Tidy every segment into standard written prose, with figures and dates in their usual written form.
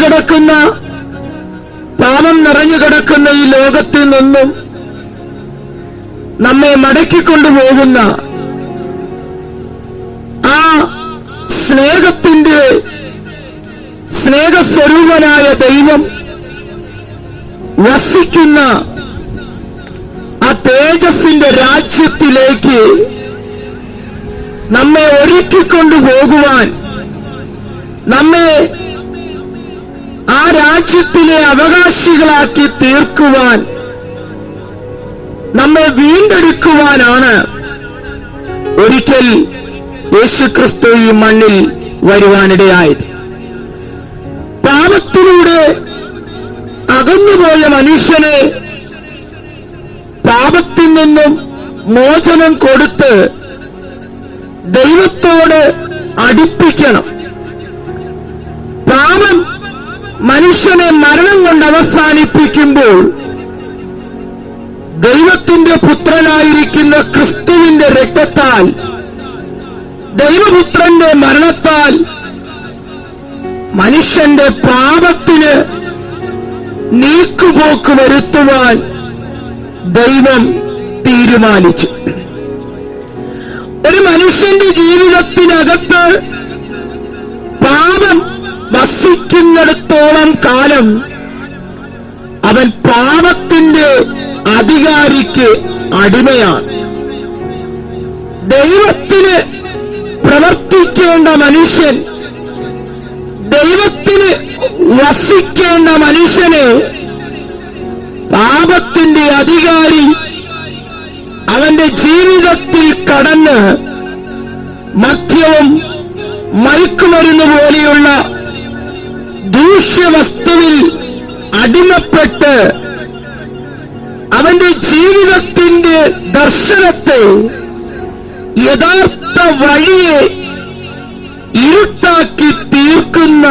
കിടക്കുന്ന, പാപം നിറഞ്ഞു കിടക്കുന്ന ഈ ലോകത്തിൽ നിന്നും നമ്മെ മടക്കിക്കൊണ്ടുപോകുന്ന ആ സ്നേഹസ്വരൂപനായ ദൈവം വസിക്കുന്ന ആ തേജസ്സിന്റെ രാജ്യത്തിലേക്ക് നമ്മെ ഒരുക്കിക്കൊണ്ടുപോകുവാൻ, നമ്മെ ആ രാജ്യത്തിലെ അവകാശികളാക്കി തീർക്കുവാൻ, നമ്മെ വീണ്ടെടുക്കുവാനാണ് ഒരിക്കൽ യേശുക്രിസ്തു ഈ മണ്ണിൽ വരുവാനിടയായത്. പാപത്തിലൂടെ അകന്നുപോയ മനുഷ്യനെ പാപത്തിൽ നിന്നും മോചനം കൊടുത്ത് ദൈവത്തോട് അടുപ്പിക്കണം. പാപം മനുഷ്യനെ മരണം കൊണ്ട് അവസാനിപ്പിക്കുമ്പോൾ ദൈവത്തിന്റെ പുത്രനായിരിക്കുന്ന ക്രിസ്തുവിന്റെ രക്തത്താൽ, ദൈവപുത്രന്റെ മരണത്താൽ മനുഷ്യന്റെ പാപത്തിന് നീക്കുപോക്ക് വരുത്തുവാൻ ദൈവം തീരുമാനിച്ചു. ഒരു മനുഷ്യന്റെ ജീവിതത്തിനകത്ത് പാപം വസിക്കുന്നിടത്തോളം കാലം അവൻ പാപത്തിന്റെ അധികാരിക്ക് അടിമയാണ്. ദൈവത്തിന് പ്രവർത്തിക്കേണ്ട മനുഷ്യൻ, ദൈവത്തിന് വസിക്കേണ്ട മനുഷ്യനെ പാപത്തിന്റെ അധികാരി അവന്റെ ജീവിതത്തിൽ കടന്ന് മദ്യവും മയക്കുമരുന്ന് പോലെയുള്ള ദൂഷ്യവസ്തുവിൽ അടിമപ്പെട്ട് അവന്റെ ജീവിതത്തിന്റെ ദർശനത്തെ, യഥാർത്ഥ വഴിയെ ഇരുട്ടാക്കി തീർക്കുന്ന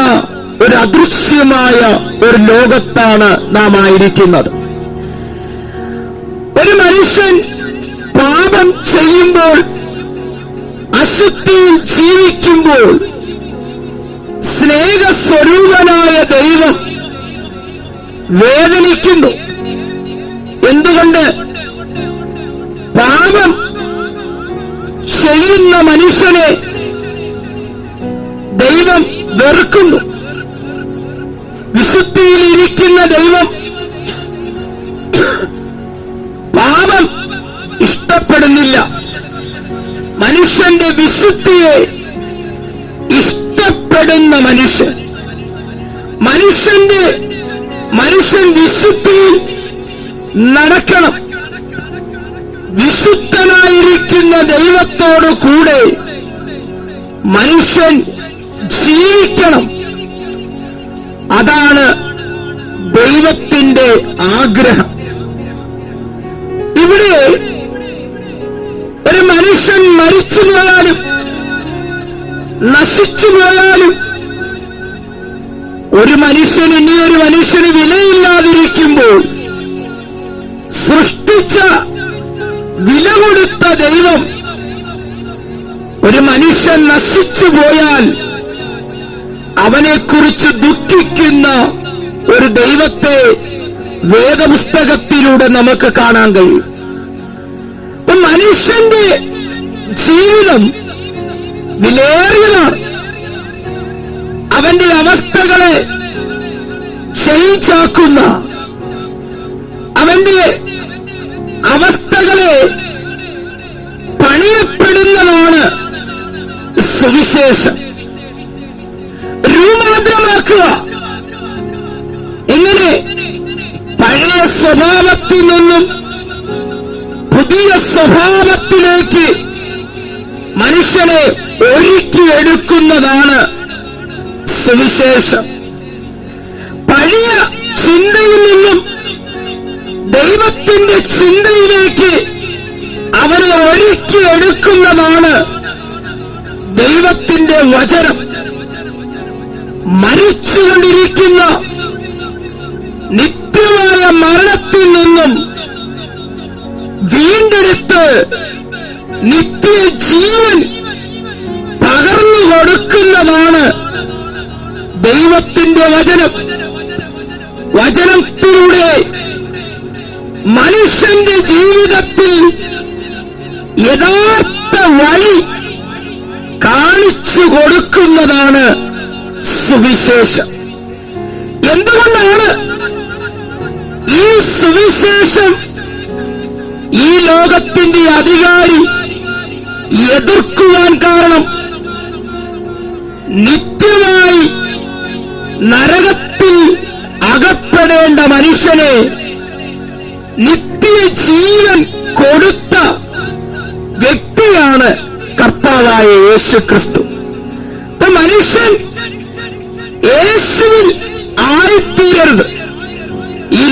ഒരു അദൃശ്യമായ ഒരു ലോകത്താണ് നാം ആയിരിക്കുന്നത്. ഒരു മനുഷ്യൻ പാപം ചെയ്യുമ്പോൾ, അശുദ്ധിയിൽ ജീവിക്കുമ്പോൾ സ്നേഹസ്വരൂപനായ ദൈവം വേദനിക്കുന്നു. എന്തുകൊണ്ട്? പാപം ചെയ്യുന്ന മനുഷ്യനെ ദൈവം വെറുക്കുന്നു. വിശുദ്ധിയിൽ ഇരിക്കുന്ന ദൈവം പാപം ഇഷ്ടപ്പെടുന്നില്ല. മനുഷ്യന്റെ വിശുദ്ധിയെ ഇഷ്ടപ്പെടുന്ന മനുഷ്യൻ വിശുദ്ധിയിൽ നടക്കണം. വിശുദ്ധനായിരിക്കുന്ന ദൈവത്തോടു കൂടെ മനുഷ്യൻ ജീവിക്കണം. അതാണ് ദൈവത്തിന്റെ ആഗ്രഹം. ഇവിടെ ഒരു മനുഷ്യൻ മരിച്ചുപോയാലും നശിച്ചുപോയാലും, ഒരു മനുഷ്യൻ ഇനിയൊരു മനുഷ്യന് വിലയില്ലാതിരിക്കുമ്പോൾ, സൃഷ്ടിച്ച വില കൊടുത്ത ദൈവം ഒരു മനുഷ്യൻ നശിച്ചു പോയാൽ അവനെക്കുറിച്ച് ദുഃഖിക്കുന്ന ഒരു ദൈവത്തെ വേദപുസ്തകത്തിലൂടെ നമുക്ക് കാണാൻ കഴിയും. അപ്പൊ മനുഷ്യന്റെ ജീവിതം വിലയേറിയതാണ്. അവന്റെ അവസ്ഥകളെ ക്ഷയിച്ചാക്കുന്ന, അവന്റെ അവസ്ഥകളെ പണിയപ്പെടുന്നതാണ് സുവിശേഷം. രൂപാന്തരമാക്കുക. എങ്ങനെ? പഴയ സ്വഭാവത്തിൽ നിന്നും പുതിയ സ്വഭാവത്തിലേക്ക് മനുഷ്യനെ ഒരുക്കിയെടുക്കുന്നതാണ് സുവിശേഷം. പഴയ ചിന്തയിൽ നിന്നും ദൈവത്തിന്റെ ചിന്തയിലേക്ക് അവരെ ഒരുക്കിയെടുക്കുന്നതാണ് ദൈവത്തിന്റെ വചനം. മരിച്ചുകൊണ്ടിരിക്കുന്ന നിത്യമായ മരണത്തിൽ നിന്നും വീണ്ടെടുത്ത് നിത്യജീവൻ പകർന്നു കൊടുക്കുന്നതാണ് ദൈവ ദൈവത്തിന്റെ വചനത്തിലൂടെ മനുഷ്യന്റെ ജീവിതത്തിൽ യഥാർത്ഥ വഴി കാണിച്ചു കൊടുക്കുന്നതാണ് സുവിശേഷം. എന്തുകൊണ്ടാണ് ഈ സുവിശേഷം ഈ ലോകത്തിന്റെ അധികാരി എതിർക്കുവാൻ കാരണം? നിത്യമായി നരകത്തിൽ അകപ്പെടേണ്ട മനുഷ്യനെ നിത്യജീവൻ കൊടുത്ത വ്യക്തിയാണ് കർത്താവായ യേശുക്രിസ്തു. അപ്പൊ മനുഷ്യൻ യേശുവിൽ ആയിത്തീരരുത്. ഈ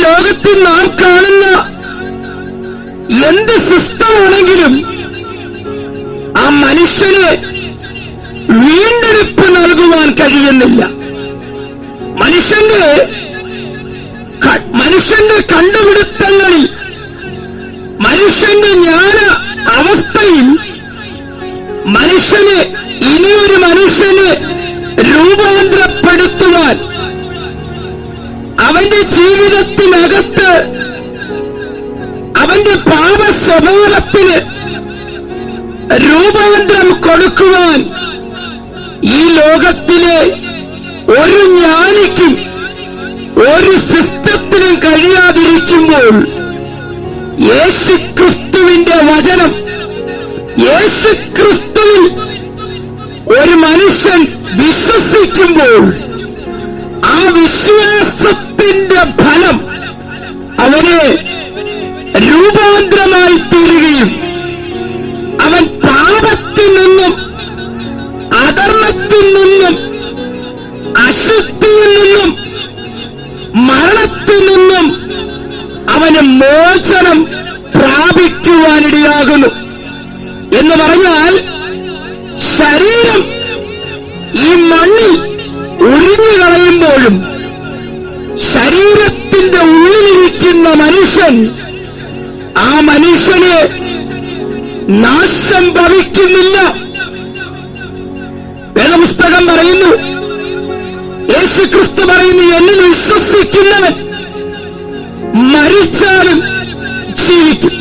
ലോകത്തിൽ നാം കാണുന്ന എന്ത് സിസ്റ്റമാണെങ്കിലും ആ മനുഷ്യന് വീണ്ടെടുപ്പ് നൽകുവാൻ കഴിയുന്നില്ല. മനുഷ്യന്റെ കണ്ടുപിടുത്തങ്ങളിൽ, മനുഷ്യന്റെ ജ്ഞാന അവസ്ഥയിൽ ഇനിയൊരു മനുഷ്യന് രൂപാന്തരപ്പെടുത്തുവാൻ, അവന്റെ ജീവിതത്തിനകത്ത് അവന്റെ പാപ സ്വഭാവത്തിന് രൂപാന്തരം കൊടുക്കുവാൻ ഈ ലോകത്തിലെ ഒരു ജ്ഞാനിക്കും ഒരു സിസ്റ്റത്തിനും കഴിയാതിരിക്കുമ്പോൾ യേശുക്രിസ്തുവിന്റെ വചനം, യേശുക്രിസ്തുവിൽ ഒരു മനുഷ്യൻ വിശ്വസിക്കുമ്പോൾ ആ വിശ്വാസത്തിന്റെ ഫലം അവന് രൂപാന്തരമായി തീരുകയും അവൻ പാപത്തിൽ നിന്നും, അധർമ്മത്തിൽ നിന്നും, അശുദ്ധിയിൽ നിന്നും, മരണത്തിൽ നിന്നും അവന് മോചനം പ്രാപിക്കുവാനിടയാകുന്നു. എന്ന് പറഞ്ഞാൽ ശരീരം ഈ മണ്ണിൽ ഉരിഞ്ഞു കളയുമ്പോഴും ശരീരത്തിന്റെ ഉള്ളിലിരിക്കുന്ന മനുഷ്യൻ, ആ മനുഷ്യന് നാശം ഭവിക്കുന്നില്ല. വേദപുസ്തകം പറയുന്നു, യേശുക്രിസ്തു പറയുന്നു, എന്നിൽ വിശ്വസിക്കുന്നവൻ മരിച്ചാലും ജീവിക്കും.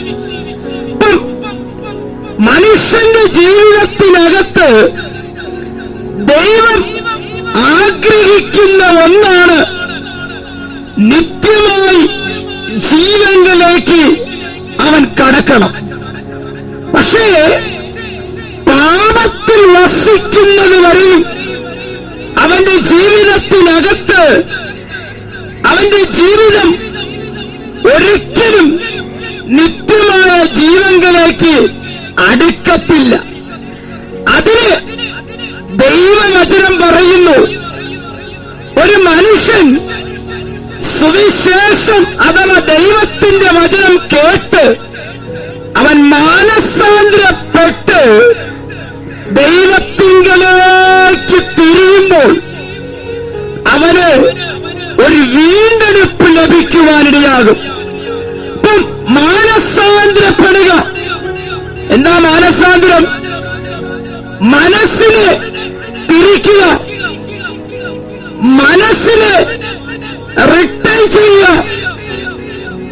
മനുഷ്യന്റെ ജീവിതത്തിനകത്ത് ദൈവം ആഗ്രഹിക്കുന്ന ഒന്നാണ് നിത്യമായി ജീവനിലേക്ക് അവൻ കടക്കണം. പക്ഷേ പാപത്തിൽ വസിക്കുന്നത് വരെയും അവന്റെ ജീവിതത്തിനകത്ത് അവന്റെ ജീവിതം ഒരിക്കലും നിത്യമായ ജീവനിലേക്ക് അടുക്കത്തില്ല. അതിന് ദൈവവചനം പറയുന്നു, ഒരു മനുഷ്യൻ സുവിശേഷം അഥവാ ദൈവത്തിന്റെ വചനം കേട്ട് അവൻ മാനസാന്തരപ്പെട്ട് ദൈവത്തിങ്കലേക്ക് തിരിയുമ്പോൾ അവന് ഒരു വീണ്ടെടുപ്പ് ലഭിക്കുവാനിടയാകും. ഇപ്പം മാനസാന്തരപ്പെടുക. എന്താ മാനസാന്തരം? മനസ്സിനെ തിരിക്കുക, മനസ്സിനെ റിട്ടേൺ ചെയ്യുക.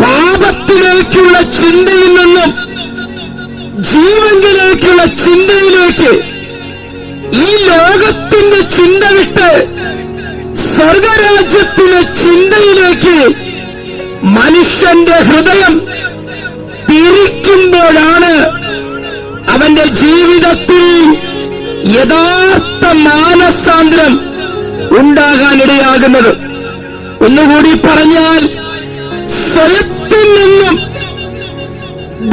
പാപത്തിലേക്കുള്ള ചിന്തയിൽ നിന്നും ജീവനിലേക്കുള്ള ചിന്തയിലേക്ക്, ഈ ലോകത്തിന്റെ ചിന്ത വിട്ട് സ്വർഗരാജ്യത്തിലെ ചിന്തയിലേക്ക് മനുഷ്യന്റെ ഹൃദയം തിരിക്കുമ്പോഴാണ് അവന്റെ ജീവിതത്തിൽ യഥാർത്ഥ മാനസാന്തരം ഉണ്ടാകാനിടയാകുന്നത്. ഒന്നുകൂടി പറഞ്ഞാൽ, സ്വയത്തിൽ നിന്നും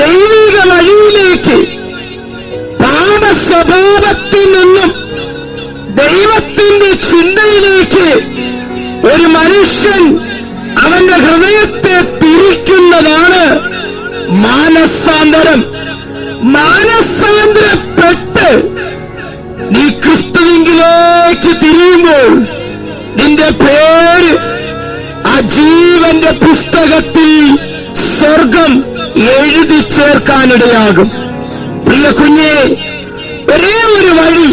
ദൈവിക വഴിയിലേക്ക്, പാപ സ്വഭാവത്തിൽ നിന്നും ദൈവത്തിന്റെ ചിന്തയിലേക്ക് ഒരു മനുഷ്യൻ അവന്റെ ഹൃദയത്തെ തിരിക്കുന്നതാണ് മാനസാന്തരം. മാനസാന്തരപ്പെട്ട് നീ ക്രിസ്തുവിലേക്ക് തിരിയുമ്പോൾ നിന്റെ പേര് ആ ജീവന്റെ പുസ്തകത്തിൽ സ്വർഗം എഴുതി ചേർക്കാനിടയാകും. പ്രിയ കുഞ്ഞെ, ഒരേ ഒരു വഴി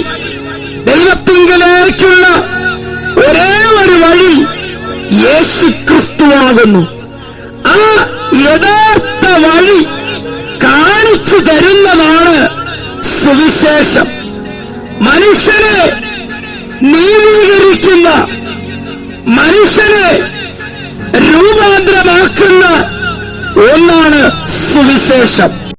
ദൈവത്തിങ്കലേക്കുള്ള ഒരേ ഒരു വഴി യേശുക്രിസ്തുവാകുന്നു. ആ യഥാർത്ഥ വഴി കാണിച്ചു തരുന്നതാണ് സുവിശേഷം. മനുഷ്യനെ നീതീകരിക്കുന്ന, മനുഷ്യനെ രൂപാന്തരമാക്കുന്ന ഒന്നാണ് സുവിശേഷം.